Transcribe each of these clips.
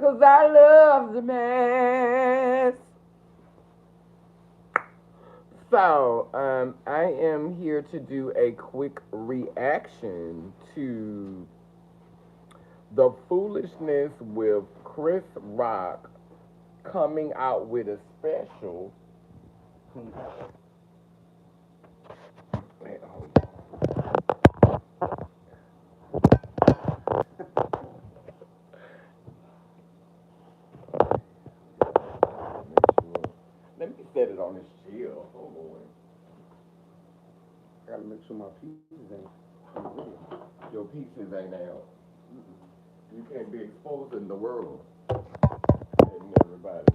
'cause I love the mess. So, I am here to do a quick reaction to the foolishness with Chris Rock coming out with a special. Wait, hold on. Make sure. Let me set it on this chill. Hold on. I gotta make sure my pieces ain't real. Your pieces ain't out. You can't be exposed in the world. And everybody.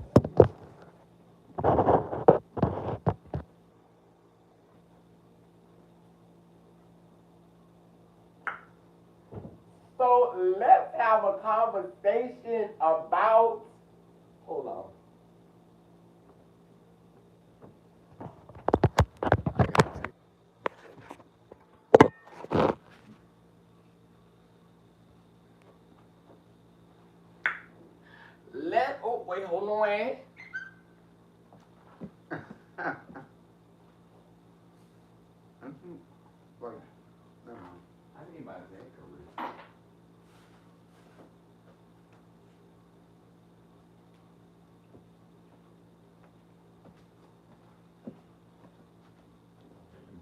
So let's have a conversation about. Hold on. Oh wait, hold on. Wait, never mind. I need my necklace.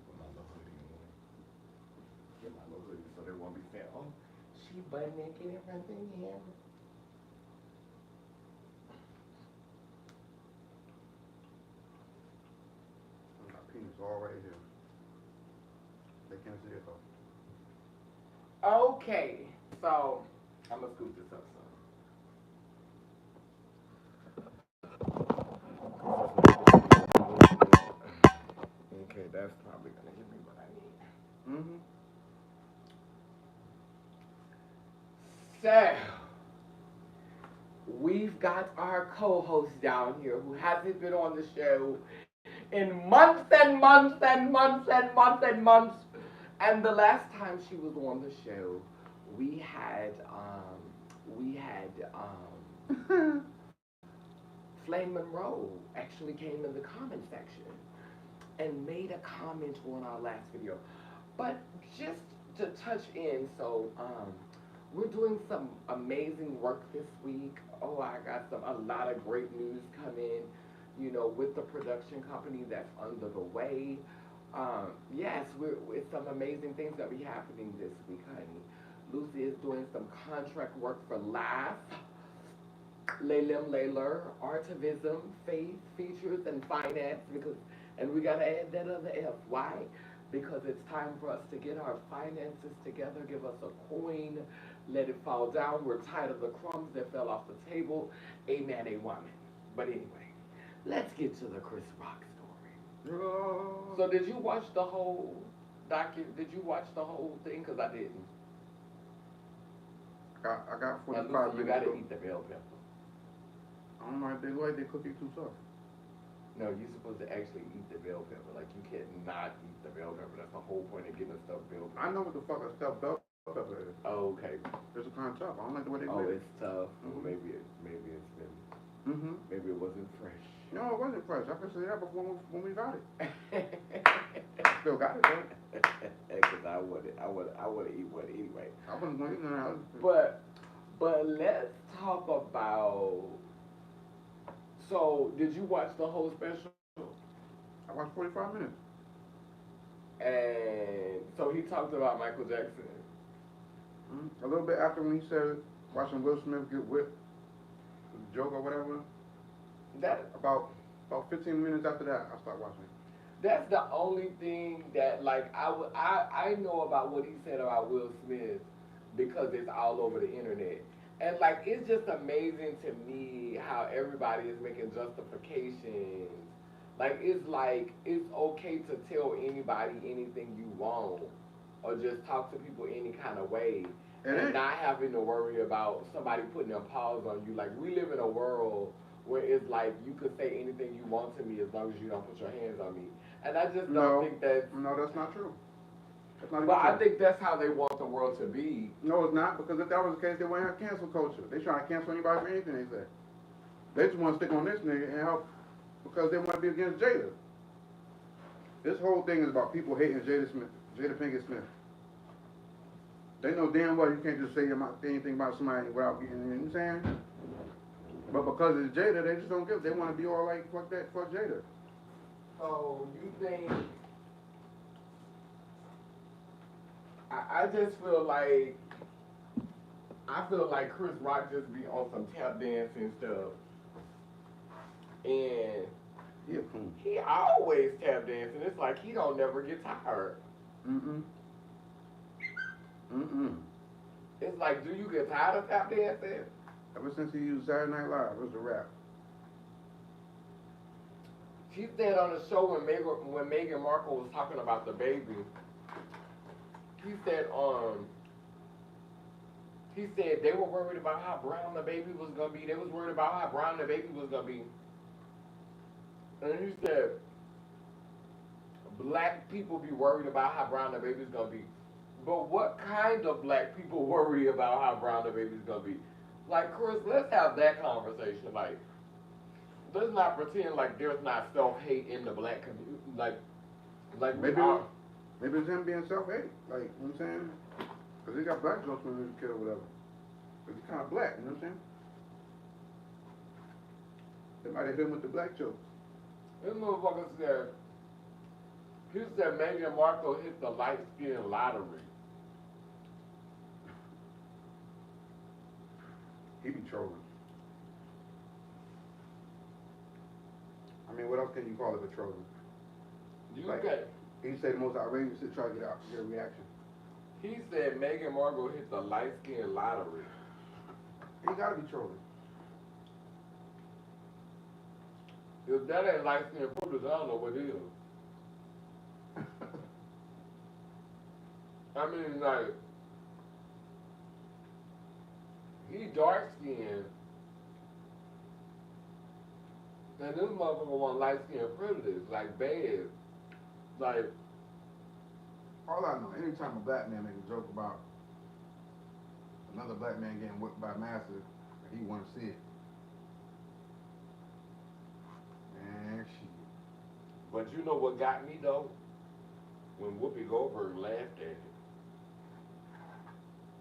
Put my little hoodie on. Get my little hoodie so they won't be saying, "Oh, she butt naked in front of him." My penis all right here. They can't see it though. Okay, so I'm gonna scoop this up some. Okay, that's probably gonna give me what I need. Mm-hmm. So we've got our co-host down here who hasn't been on the show in months and months and months and months and months. And the last time she was on the show, we had Flame Monroe actually came in the comment section and made a comment on our last video. But just to touch in, so we're doing some amazing work this week. Oh, I got a lot of great news coming, with the production company that's under the way. Yes, it's some amazing things that be happening this week, honey. Lucy is doing some contract work for Laugh, Laylim Layler, Artivism, Faith, Features, and Finance, and we gotta add that other F. Why? Because it's time for us to get our finances together, give us a coin, let it fall down. We're tired of the crumbs that fell off the table. Amen, a woman. But anyway, let's get to the Chris Rock story. So did you watch the whole Did you watch the whole thing? Cause I didn't. I got Now, 45 Lucy, you minutes. gotta eat the bell pepper. I don't know if they like they cookie too tough. No, you're supposed to actually eat the bell pepper. Like you can't not eat the bell pepper. That's the whole point of getting a stuffed bell pepper. I know what the fuck a stuffed bell pepper is. Oh, okay. It's kind of tough. I don't like the way they Oh, make it's tough. Well, Mm-hmm. maybe it's been Mm-hmm. maybe it wasn't fresh. No, it wasn't fresh. I can say that before when we got it. Still got it though. Because I would eat one anyway. I wasn't going to eat none of that. But let's talk about. So, did you watch the whole special? I watched 45 minutes. And so he talked about Michael Jackson. Mm-hmm. A little bit after when he said watching Will Smith get whipped, the joke or whatever. That About 15 minutes after that, I started watching it. That's the only thing that like I know about what he said about Will Smith because it's all over the internet. And like it's just amazing to me how everybody is making justifications. Like it's okay to tell anybody anything you want or just talk to people any kind of way and not having to worry about somebody putting a pause on you. Like we live in a world where it's like you could say anything you want to me as long as you don't put your hands on me. And I just don't think that. No, that's not true. That's not even But I true. think that's how they want the world to be. No, it's not, because if that was the case, they wouldn't have cancel culture. They try to cancel anybody for anything they say. They just want to stick on this nigga and help because they want to be against Jada. This whole thing is about people hating Jada Pinkett Smith. They know damn well you can't just say anything about somebody without getting, you know what I'm saying? But because it's Jada, they just don't give. They want to be all like, fuck that, fuck Jada. So you think? I just feel like Chris Rock just be on some tap dancing stuff, and Yeah, cool. he always tap dancing. It's like he don't never get tired. Mm-mm. Mm-mm. It's like, do you get tired of tap dancing? Ever since he used Saturday Night Live, it was a rap. She said on the show when Meghan Markle was talking about the baby, he said they were worried about how brown the baby was gonna be. They was worried about how brown the baby was gonna be. And he said black people be worried about how brown the baby's gonna be. But what kind of black people worry about how brown the baby's gonna be? Like, Chris, let's have that conversation. Like, let's not pretend like there's not self-hate in the black community. Like Maybe it's him being self-hate. Like, you know what I'm saying? Because he got black jokes when he was a kid or whatever. But he's kind of black, you know what I'm saying? They might have hit him with the black jokes. This motherfucker said, he said Meghan Markle hit the light skin lottery. He be trolling. I mean, what else can you call it but trolling? You Like, get, he said the most outrageous shit, try to get a reaction. he said Meghan Markle hit the light skin lottery. He gotta be trolling. If that ain't light skin privilege, I don't know what is. I mean, like, he dark skinned, and this motherfucker want light skin privilege, like bad. Like, All I know, anytime a black man make a joke about another black man getting whipped by a master, he want to see it. Man, shit. but you know what got me though? When Whoopi Goldberg laughed at it.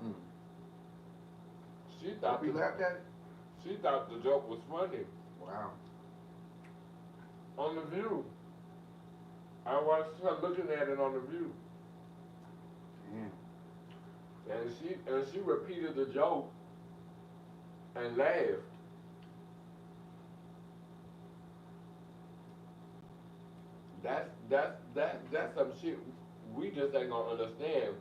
Mm. She thought He laughed at it? she thought the joke was funny. Wow. On The View. I watched her looking at it on The View. Damn. And she repeated the joke and laughed. That's some shit we just ain't gonna understand.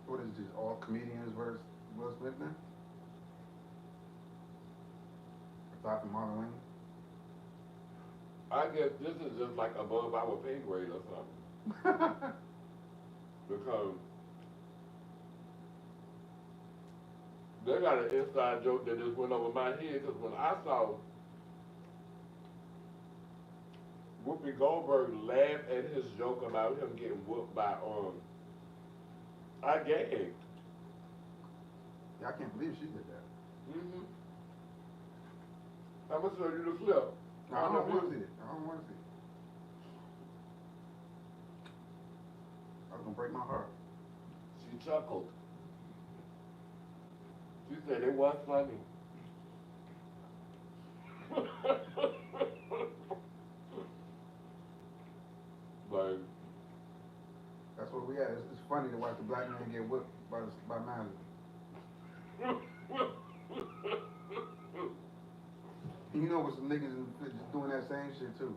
What is this, all comedians versus Will Smith now? Aside from Marlon Wayne? I guess this is just like above our pay grade or something. Because they got an inside joke that just went over my head. Because when I saw Whoopi Goldberg laugh at his joke about him getting whooped by I gagged. Yeah, I can't believe she did that. Mm-hmm. I'm gonna show you the clip. No, I don't want to see it. I don't want to see it. That's gonna break my heart. She chuckled. She said it was funny. Like, That's what we at. It's funny to watch the black man get whipped by man. You know what some niggas is just doing that same shit too.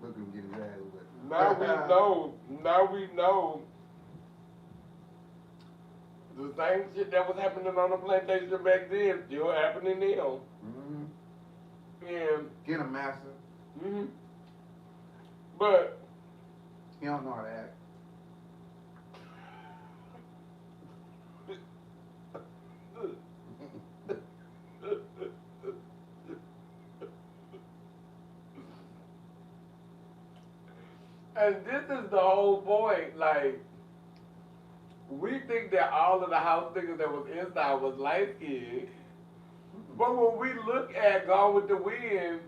Look at him getting his ass whipped. now we know the same shit that was happening on the plantation back then still happening now. Mm-hmm. And Get him, master. mm-hmm. But He don't know how to act. And this is the whole point. Like, we think that all of the house niggas that was inside was light skinned. But when we look at Gone with the Wind,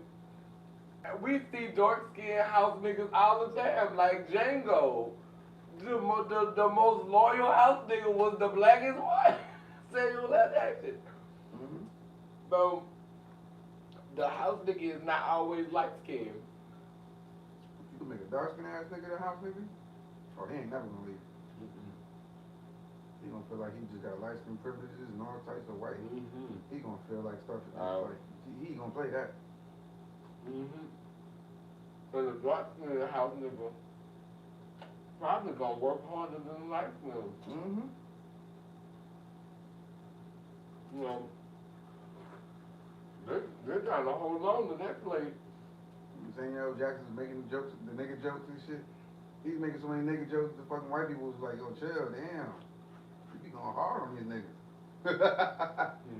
we see dark skinned house niggas all the time. Like Django. The most loyal house nigga was the blackest one. Samuel L. Jackson. Mm-hmm. So, the house nigga is not always light skinned. You can make a dark skin ass nigga the house nigga, or he ain't never gonna leave. He gonna feel like he just got light skin privileges and all types of white. Mm-hmm. He gonna feel like stuff. Like, he gonna play that. Mm-hmm. So the dark skinned house nigga probably gonna work harder than the light skinned. Mm-hmm. You know, they're trying to hold on to that plate. Samuel L. Jackson's making jokes, the nigga jokes and shit. He's making so many nigga jokes, the fucking white people was like, yo, chill, damn. You be going hard on these niggas.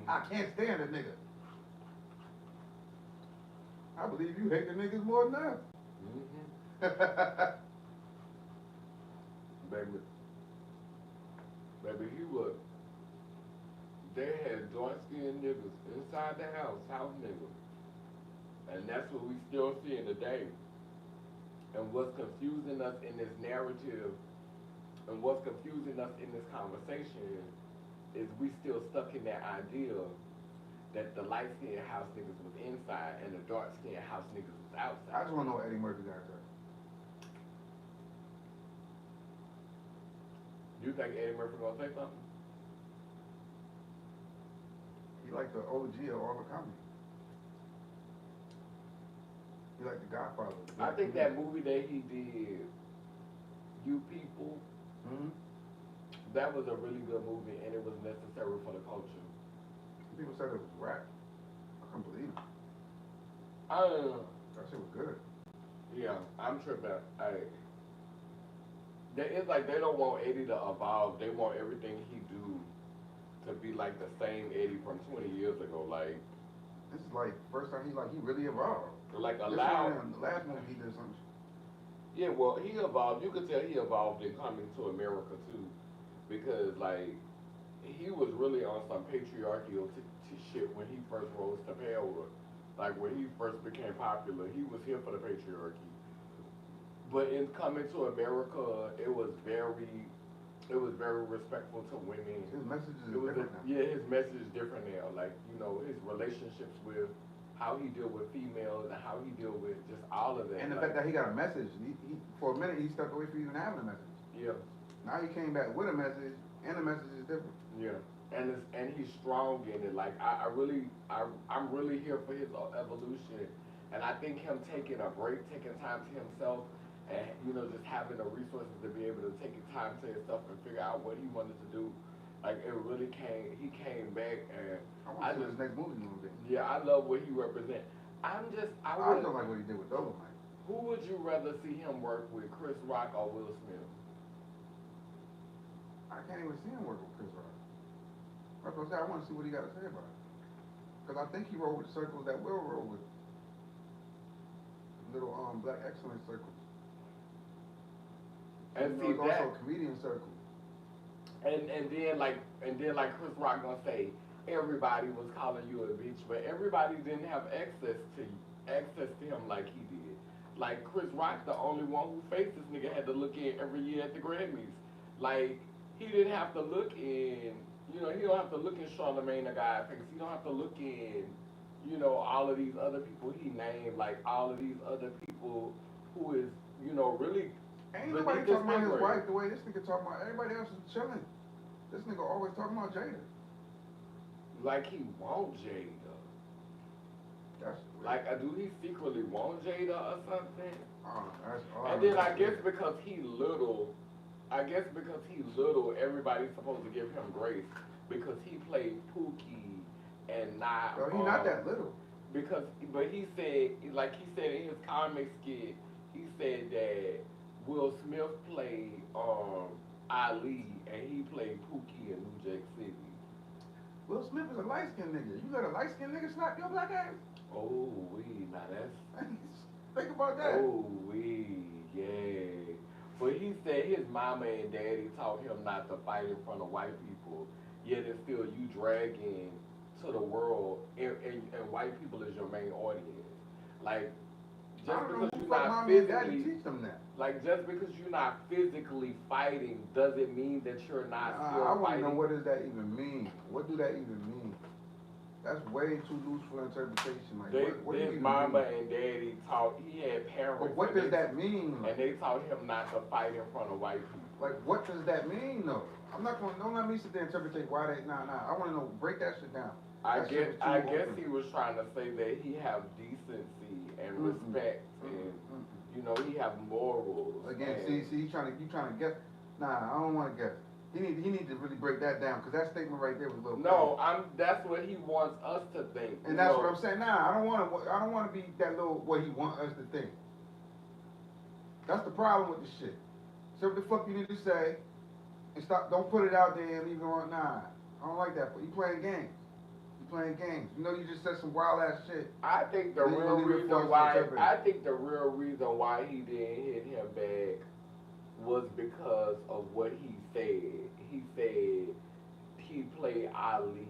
I can't stand a nigga. I believe you hate the niggas more than us. Mm-hmm. Baby, he was. They had dark skinned niggas inside the house niggas. And that's what we still seeing today. And what's confusing us in this narrative and what's confusing us in this conversation is we still stuck in that idea that the light skinned house niggas was inside and the dark skinned house niggas was I outside. just wanna know what Eddie Murphy got there. You think Eddie Murphy gonna say something? He like the OG of all the comedy. He like the Godfather. I think that movie that he did, You People, Mm-hmm. that was a really good movie and it was necessary for the culture. People said it was rap. I couldn't believe it. That shit was good. Yeah, I'm tripping. It's like they don't want Eddie to evolve. They want everything he do to be like the same Eddie from 20 years ago. Like, This is like first time he really evolved. like This allow. one, the last movie he did something. Yeah, well, he evolved. You could tell he evolved in Coming to America too, because like he was really on some patriarchal shit when he first rose to power. Like when he first became popular, he was here for the patriarchy. But in Coming to America, it was very respectful to women. His message is It was different now. yeah, his message is different now. Like, you know, his relationships with how he deal with females and how he deal with just all of that. And the like, fact that he got a message, he for a minute he stepped away from even having a message. yeah, Now he came back with a message, and the message is different. yeah, and he's strong in it. Like I'm really here for his evolution, and I think him taking a break, taking time to himself, and you know just having the resources to be able to take time to himself and figure out what he wanted to do. Like it really he came back and I want to see what his next movie gonna be. yeah, I love what he represents. I I would. don't like what he did with Dolomite. Who would you rather see him work with, Chris Rock or Will Smith? I can't even see him work with Chris Rock. That's what I said. I want to see what he got to say about it. Because I think he rolled with circles that will roll with. Little black excellence circles. And you know, see it's that, also a comedian circle. and then like Chris Rock gonna say everybody was calling you a bitch, but everybody didn't have access to him like he did. Like Chris Rock, the only one who faced this nigga had to look in every year at the Grammys. Like he didn't have to look in, you know, he don't have to look in Charlamagne the God face. He don't have to look in, you know, all of these other people he named, like all of these other people who is, you know, really. Ain't nobody talking about his wife the way this nigga talking about. Everybody else is chilling. This nigga always talking about Jada. Like he want Jada. That's Like, do he secretly want Jada or something? that's all. And then I guess because he little, everybody's supposed to give him grace because he played Pookie and not. Bro, he not that little. But he said in his comic skit, he said that Will Smith played Ali and he played Pookie in New Jack City. Will Smith is a light skinned nigga. You let a light skinned nigga slap your black ass? Oh, now that's. Think about that. Oh, Yeah. But he said his mama and daddy taught him not to fight in front of white people. Yet it's still you dragging to the world, and white people is your main audience. Like, I just don't know because who you're fuck not mommy and daddy physically, teach them that. like, just because you're not physically fighting doesn't mean that you're not I still want to know fighting. what does that even mean? What do that even mean? That's way too loose for interpretation. Like, what do you His even mama mean? and daddy taught, he had parents. But what and does that mean? And they taught him not to fight in front of white people. Like, what does that mean, though? I'm not going to, don't let me sit there and interpret why they, nah. I want to know, break that shit down. I That shit guess was too open. he was trying to say that he have decency and respect and you know he have morals. Again, see, you trying to guess. Nah, I don't want to guess. He need to really break that down, because that statement right there was a little. No, that's what he wants us to think. And that's what I'm saying. Nah, I don't want to be that little what he want us to think. That's the problem with the shit. Say what the fuck you need to say, and stop. Don't put it out there and leave it on. Nah, I don't like that. But you playing games. You playing games. You know you just said some wild ass shit. I think the real reason why he didn't hit him back was because of what he said. He said he played Ali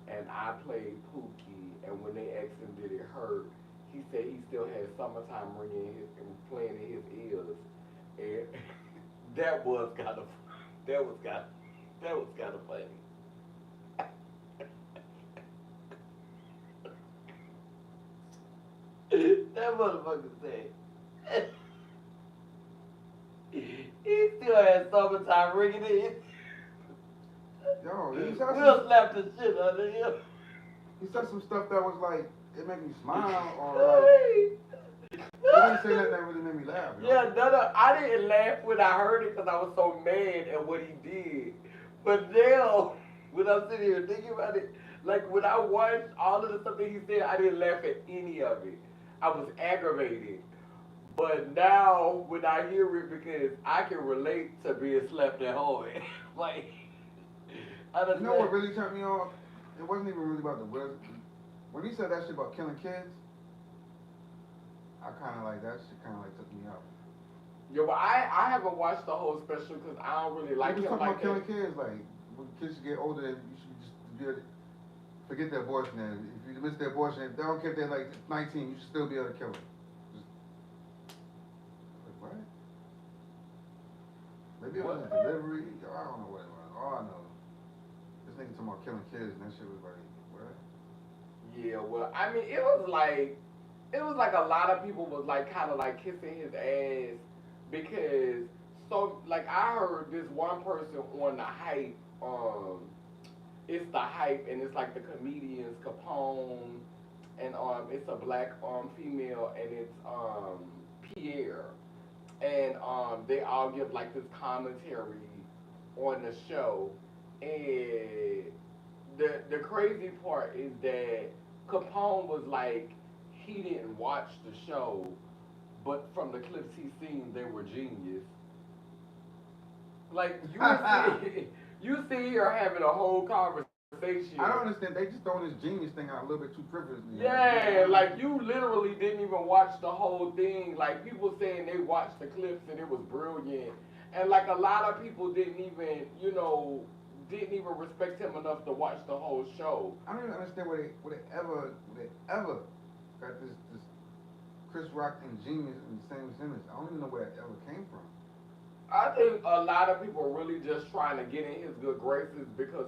and I played Pookie, and when they asked him did it hurt, he said he still had Summertime ringing playing in his ears, and that was kind of funny. That motherfucker said. He still had Summertime ringing in. Yo, Will slapped the shit out of him. He said some stuff that was like, it made me smile, or like, he didn't say nothing that really made me laugh. You know? Yeah, I didn't laugh when I heard it because I was so mad at what he did. But now, when I'm sitting here thinking about it, like when I watched all of the stuff that he said, I didn't laugh at any of it. I was aggravated. But now, when I hear it, because I can relate to being slapped at home. Like, you know what really turned me off? It wasn't even really about the wisdom. When he said that shit about killing kids, I kind of like that shit. Kind of like took me out. Yeah, but I haven't watched the whole special because I don't really like he was him talking like about killing kids. Like when kids get older, you should just forget the abortion. And if you miss the abortion, they don't care if they're like 19, you should still be able to kill them. Like what? Maybe it was a delivery. I don't know what it was. All I know, this nigga talking about killing kids, and that shit was like, what? Yeah, well, I mean, it was like a lot of people was like kind of like kissing his ass because so like I heard this one person on the hype, it's the hype and it's like the comedians Capone and it's a black female and it's Pierre and they all give like this commentary on the show and the crazy part is that Capone was like he didn't watch the show, but from the clips he seen, they were genius. Like you see her having a whole conversation. I don't understand. They just throwing this genius thing out a little bit too frivolously. Yeah, like you literally didn't even watch the whole thing. Like people saying they watched the clips and it was brilliant, and like a lot of people didn't even respect him enough to watch the whole show. I don't even understand where they ever got this Chris Rock and genius in the same sentence. I don't even know where that ever came from. I think a lot of people are really just trying to get in his good graces because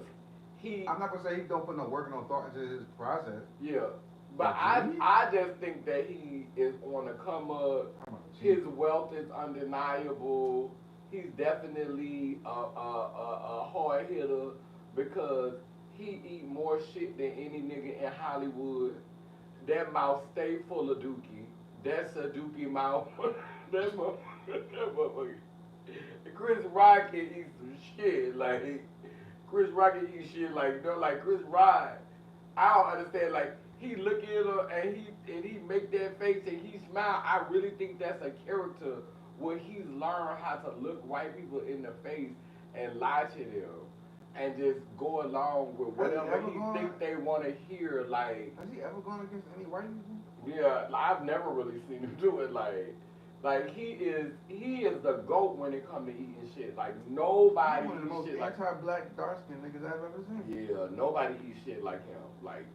I'm not gonna say he don't put no work and no thought into his process. Yeah, but I just think that he is on the come up. His wealth is undeniable. He's definitely a hard hitter because he eat more shit than any nigga in Hollywood. That mouth stay full of dookie. That's a dookie mouth. that motherfucker. Chris Rock can eat some shit. Like Chris Rock can eat shit like Chris Rock. I don't understand. Like he look at her and he make that face and he smile. I really think that's a character where he's learned how to look white people in the face and lie to them and just go along with whatever he think they want to hear. Like, has he ever gone against any white people? Yeah, I've never really seen him do it. Like, Like he is the GOAT when it comes to eating shit. Like He's nobody one of the eats most shit like anti-black, dark-skinned niggas I've ever seen. yeah, nobody eats shit like him. Like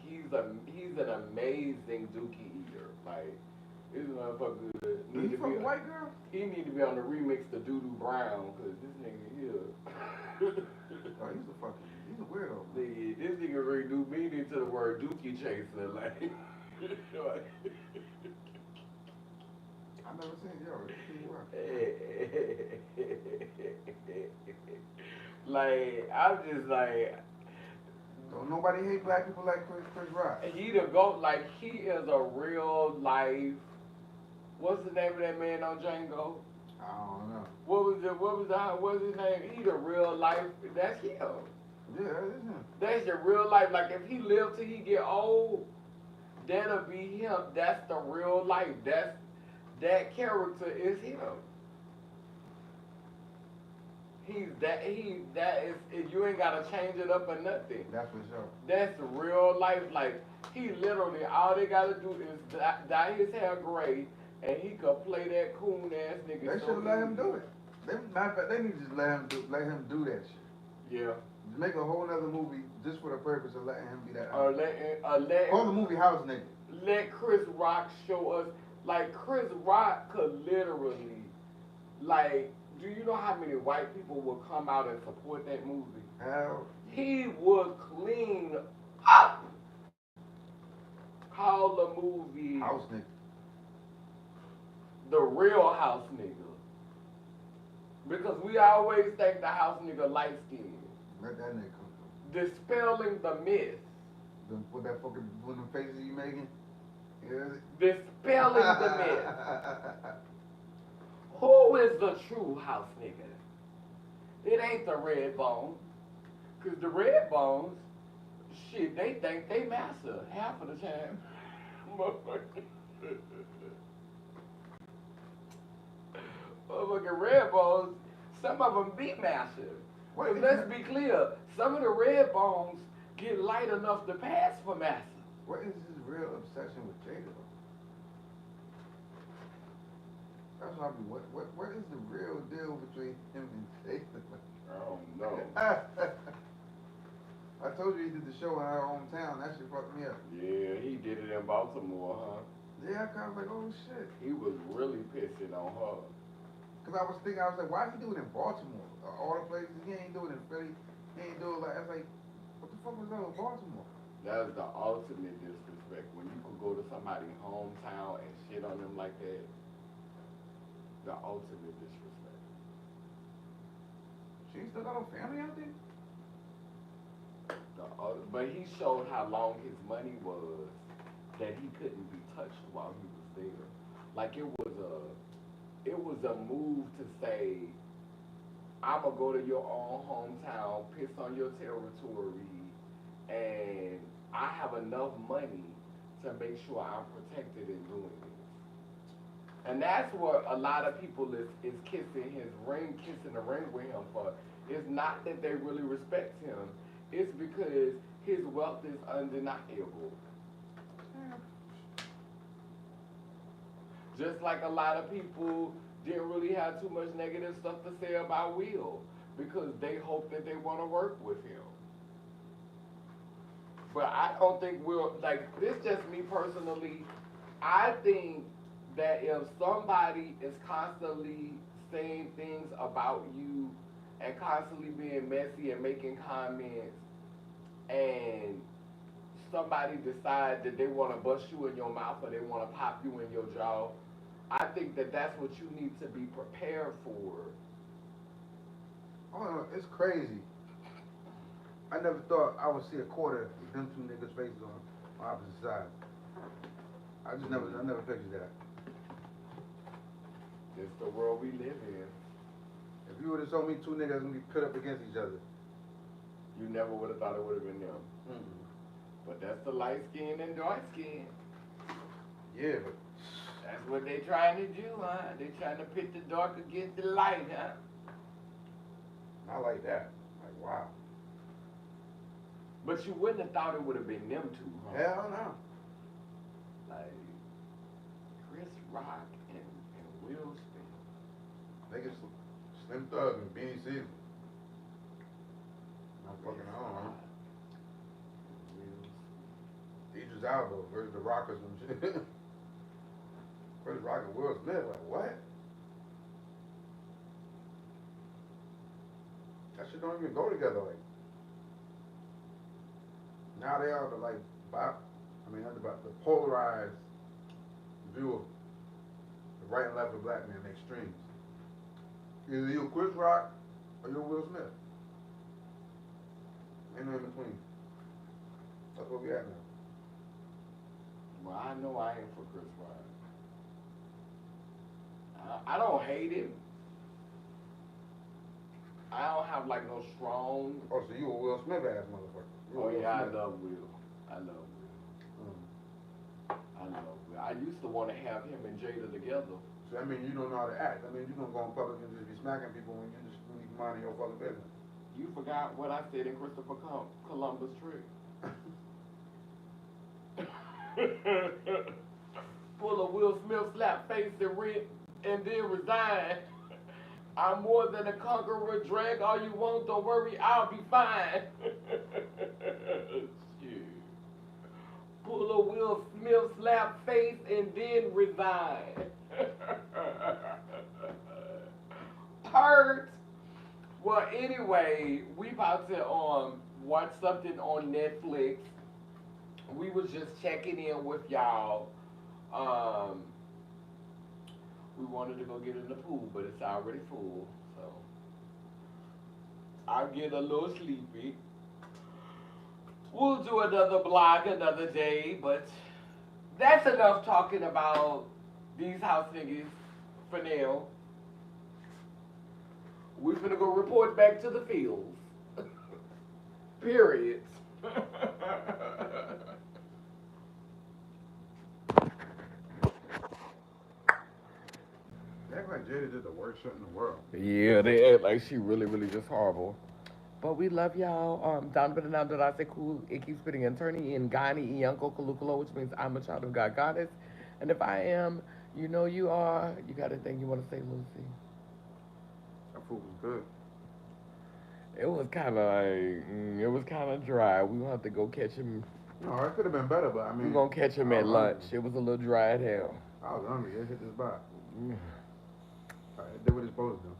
he's an amazing dookie eater. Like this motherfucker Does need he to fuck be a white girl? he need to be on the remix to Doo Doo Brown because this nigga here. Oh, he's a weirdo. This nigga really do meaning to the word dookie chaser. Like I never seen yo. like I'm just like Don't nobody hate black people like Chris Rock. he the GOAT. Like he is a real life. What's the name of that man on Django? I don't know. What's his name? He the real life. That's him. Yeah, that is him. That's your real life. Like if he live till he get old, that'll be him. That's the real life. That character is him. That is you ain't gotta change it up or nothing. That's for sure. That's real life. Like he literally all they gotta do is dye his hair gray and he could play that coon ass nigga. They should let him do it. Matter of fact, they need to just let him do that shit. Yeah. Make a whole nother movie just for the purpose of letting him be that. Or Call the movie House Nigga. let Chris Rock show us. Like Chris Rock could literally, like, do you know how many white people would come out and support that movie? Hell. He would clean up. Call the movie House Nigga. The Real House Nigga. Because we always think the house nigga light skinned. Let that nigga come. Dispelling the myth. Then put that fucking one of the faces you making. Yeah. Dispelling the myth. Who is the true house nigga? It ain't the red bone. Cause the red bones, shit, they think they master half of the time. Motherfucking red bones, some of them be massive. What is Let's that? be clear, some of the red bones get light enough to pass for massive. What is his real obsession with Jada? That's what I mean. What is the real deal between him and Jada? I don't know. I told you he did the show in our hometown. That shit fucked me up. Yeah, he did it in Baltimore, huh? Yeah, I kind of like, oh shit. He was really pissing on her. Cause I was thinking, I was like, why he do it in Baltimore? All the places he ain't doing it in Philly. He ain't doing it like, I was like, what the fuck was that with Baltimore? That's the ultimate disrespect. When you could go to somebody's hometown and shit on them like that, the ultimate disrespect. She still got no family out there? But he showed how long his money was that he couldn't be touched while he was there. Like it was a move to say, I'ma go to your own hometown, piss on your territory, and I have enough money to make sure I'm protected in doing this. And that's what a lot of people is kissing the ring with him for. It's not that they really respect him. It's because his wealth is undeniable. Just like a lot of people didn't really have too much negative stuff to say about Will because they hope that they want to work with him. But I don't think Will, like, this just me personally, I think that if somebody is constantly saying things about you and constantly being messy and making comments and somebody decides that they want to bust you in your mouth or they want to pop you in your jaw, I think that that's what you need to be prepared for. Oh, it's crazy. I never thought I would see a quarter with them two niggas' faces on opposite sides. I never pictured that. It's the world we live in. If you would have told me two niggas gonna be put up against each other. You never would have thought it would have been them. Mm-mm. But that's the light skin and dark skin. Yeah, but That's what they trying to do, huh? They trying to pit the dark against the light, huh? not like that. Like, wow. But you wouldn't have thought it would have been them two, huh? Hell no. Like Chris Rock and Will Smith. Niggas Slim Thug and Beanie Siegel. I'm fucking on. Idris Elba versus the Rockers and shit. Versus Rock and Will Smith, like what? That shit don't even go together. Like now they are the the polarized view of the right and left of black men, extremes. Either you Chris Rock or you Will Smith. Ain't no in between. That's where we at now. Well, I know I ain't for Chris Rock. I don't hate him. I don't have like no strong. Oh, so you a Will Smith ass motherfucker. Oh yeah, I love Will. I love Will. I love Will. I used to want to have him and Jada together. So that means you don't know how to act. I mean, you gonna go in public and just be smacking people when you just need minding your fucking business. You forgot what I said in Christopher Columbus trick. Pull a Will Smith slap face and then resign. I'm more than a conqueror. Drag all you want. Don't worry, I'll be fine. Shit. Pull a Will Smith slap face and then resign. Hurt. Well, anyway, we about to watch something on Netflix. We was just checking in with y'all. We wanted to go get in the pool, but it's already full, so I'll get a little sleepy. We'll do another blog another day, but that's enough talking about these house niggas for now. We're gonna go report back to the fields. Period. They act like Jada did the worst shit in the world. Yeah, they act like she really, really just horrible. But we love y'all. Donovan and I say cool, Icky Spitting Attorney, and Gani Ianko Kalukalo, which means I'm a child of God Goddess. And if I am, you know you are. You got anything you want to say, Lucy? That food was good. It was kind of like, it was kind of dry. We gonna have to go catch him. No, it could have been better, but I mean. We gonna catch him at lunch. It was a little dry as hell. I was hungry. It hit this spot. All right, it did what it's supposed to do.